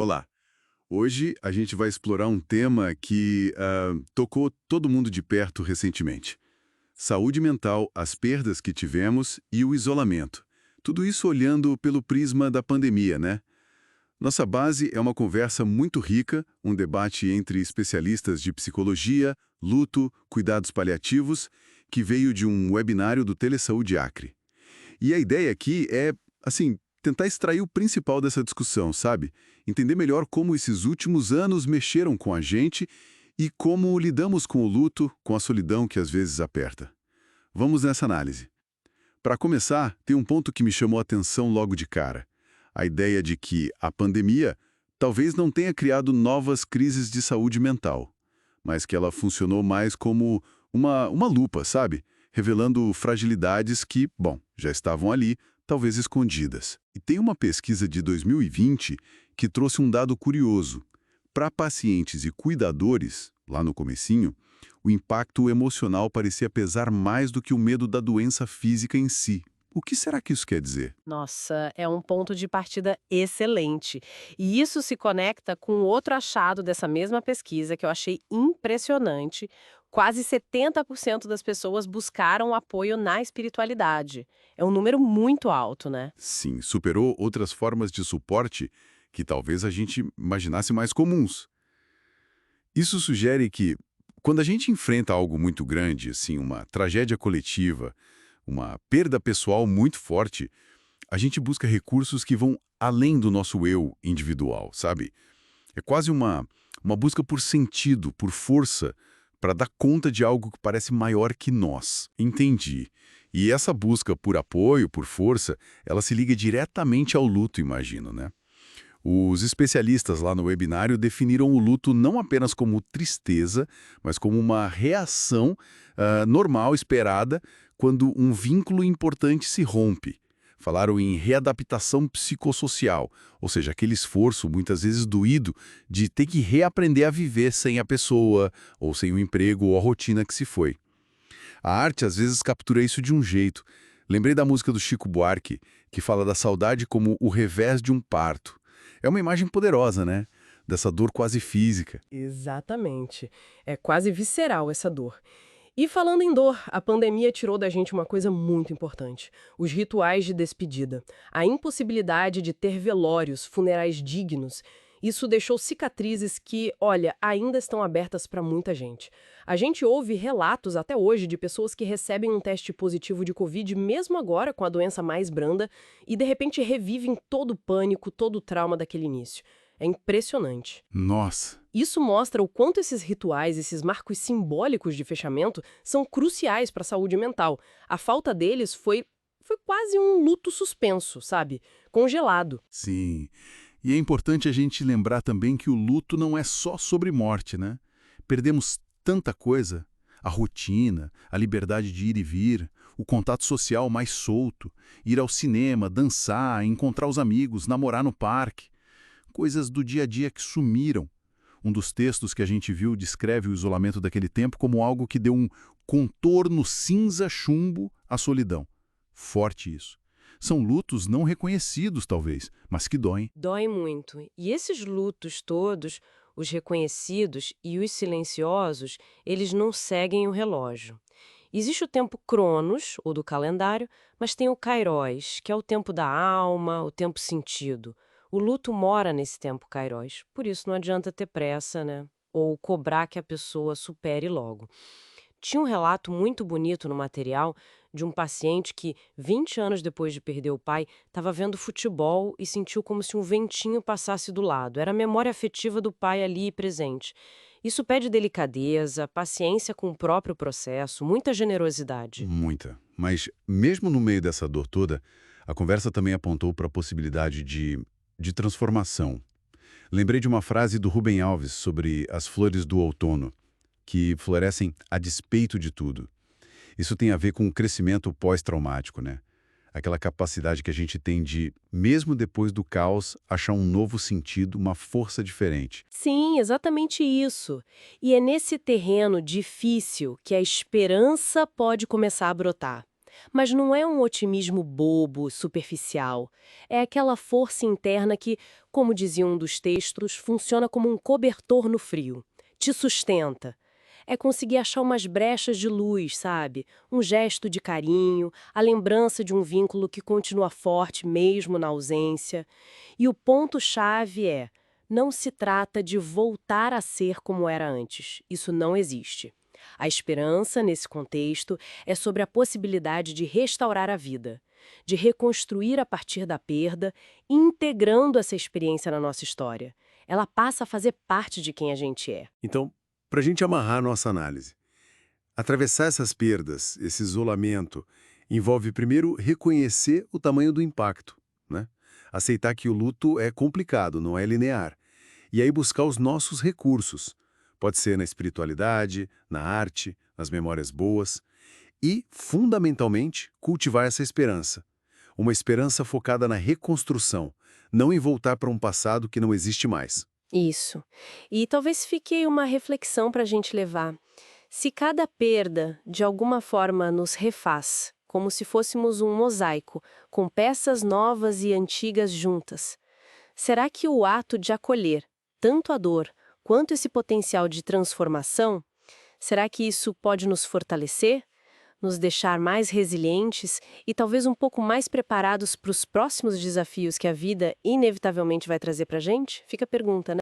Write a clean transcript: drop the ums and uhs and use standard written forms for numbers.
Olá, hoje a gente vai explorar um tema que tocou todo mundo de perto recentemente. Saúde mental, as perdas que tivemos e o isolamento. Tudo isso olhando pelo prisma da pandemia, né? Nossa base é uma conversa muito rica, um debate entre especialistas de psicologia, luto, cuidados paliativos, que veio de um webinário do Telesaúde Acre. E a ideia aqui é, assim, tentar extrair o principal dessa discussão, sabe? Entender melhor como esses últimos anos mexeram com a gente e como lidamos com o luto, com a solidão que às vezes aperta. Vamos nessa análise. Para começar, tem um ponto que me chamou a atenção logo de cara. A ideia de que a pandemia talvez não tenha criado novas crises de saúde mental, mas que ela funcionou mais como uma lupa, sabe? Revelando fragilidades que, bom, já estavam ali, talvez escondidas. E tem uma pesquisa de 2020 que trouxe um dado curioso. Para pacientes e cuidadores, lá no comecinho, o impacto emocional parecia pesar mais do que o medo da doença física em si. O que será que isso quer dizer? Nossa, é um ponto de partida excelente. E isso se conecta com outro achado dessa mesma pesquisa que eu achei impressionante. Quase 70% das pessoas buscaram apoio na espiritualidade. É um número muito alto, né? Sim, superou outras formas de suporte que talvez a gente imaginasse mais comuns. Isso sugere que, quando a gente enfrenta algo muito grande, assim, uma tragédia coletiva, uma perda pessoal muito forte, a gente busca recursos que vão além do nosso eu individual, sabe? É quase uma busca por sentido, por força, para dar conta de algo que parece maior que nós. Entendi. E essa busca por apoio, por força, ela se liga diretamente ao luto, imagino, né? Os especialistas lá no webinário definiram o luto não apenas como tristeza, mas como uma reação normal, esperada, quando um vínculo importante se rompe. Falaram em readaptação psicossocial, ou seja, aquele esforço, muitas vezes doído, de ter que reaprender a viver sem a pessoa, ou sem o emprego ou a rotina que se foi. A arte, às vezes, captura isso de um jeito. Lembrei da música do Chico Buarque, que fala da saudade como o revés de um parto. É uma imagem poderosa, né? Dessa dor quase física. Exatamente. É quase visceral essa dor. E falando em dor, a pandemia tirou da gente uma coisa muito importante: os rituais de despedida. A impossibilidade de ter velórios, funerais dignos. Isso deixou cicatrizes que, olha, ainda estão abertas para muita gente. A gente ouve relatos até hoje de pessoas que recebem um teste positivo de Covid, mesmo agora com a doença mais branda, e de repente revivem todo o pânico, todo o trauma daquele início. É impressionante. Nossa, Isso mostra o quanto esses rituais, esses marcos simbólicos de fechamento, são cruciais para a saúde mental. A falta deles foi quase um luto suspenso, sabe? Congelado. sim. E é importante a gente lembrar também que o luto não é só sobre morte, né? Perdemos tanta coisa. A rotina, a liberdade de ir e vir, o contato social mais solto, ir ao cinema, dançar, encontrar os amigos, namorar no parque. Coisas do dia a dia que sumiram. Um dos textos que a gente viu descreve o isolamento daquele tempo como algo que deu um contorno cinza-chumbo à solidão. Forte isso. São lutos não reconhecidos, talvez, mas que doem. Dói muito. E esses lutos todos, os reconhecidos e os silenciosos, eles não seguem o relógio. Existe o tempo Cronos, ou do calendário, mas tem o Kairos, que é o tempo da alma, o tempo sentido. O luto mora nesse tempo Kairos, por isso não adianta ter pressa, né? Ou cobrar que a pessoa supere logo. Tinha um relato muito bonito no material de um paciente que, 20 anos depois de perder o pai, estava vendo futebol e sentiu como se um ventinho passasse do lado. Era a memória afetiva do pai ali presente. Isso pede delicadeza, paciência com o próprio processo, muita generosidade. Muita. Mas, mesmo no meio dessa dor toda, a conversa também apontou para a possibilidade de transformação. Lembrei de uma frase do Rubem Alves sobre as flores do outono, que florescem a despeito de tudo. Isso tem a ver com o crescimento pós-traumático, né? Aquela capacidade que a gente tem de, mesmo depois do caos, achar um novo sentido, uma força diferente. Sim, exatamente isso. E é nesse terreno difícil que a esperança pode começar a brotar. Mas não é um otimismo bobo, superficial. É aquela força interna que, como dizia um dos textos, funciona como um cobertor no frio. Te sustenta. É conseguir achar umas brechas de luz, sabe? Um gesto de carinho, a lembrança de um vínculo que continua forte mesmo na ausência. E o ponto-chave é: não se trata de voltar a ser como era antes. Isso não existe. A esperança, nesse contexto, é sobre a possibilidade de restaurar a vida, de reconstruir a partir da perda, integrando essa experiência na nossa história. Ela passa a fazer parte de quem a gente é. Então, para a gente amarrar nossa análise, atravessar essas perdas, esse isolamento, envolve primeiro reconhecer o tamanho do impacto, né? Aceitar que o luto é complicado, não é linear. E aí buscar os nossos recursos. Pode ser na espiritualidade, na arte, nas memórias boas. E, fundamentalmente, cultivar essa esperança. Uma esperança focada na reconstrução, não em voltar para um passado que não existe mais. Isso. E talvez fique aí uma reflexão para a gente levar. Se cada perda, de alguma forma, nos refaz, como se fôssemos um mosaico, com peças novas e antigas juntas, será que o ato de acolher, tanto a dor quanto esse potencial de transformação, será que isso pode nos fortalecer, nos deixar mais resilientes e talvez um pouco mais preparados para os próximos desafios que a vida inevitavelmente vai trazer para a gente? Fica a pergunta, né?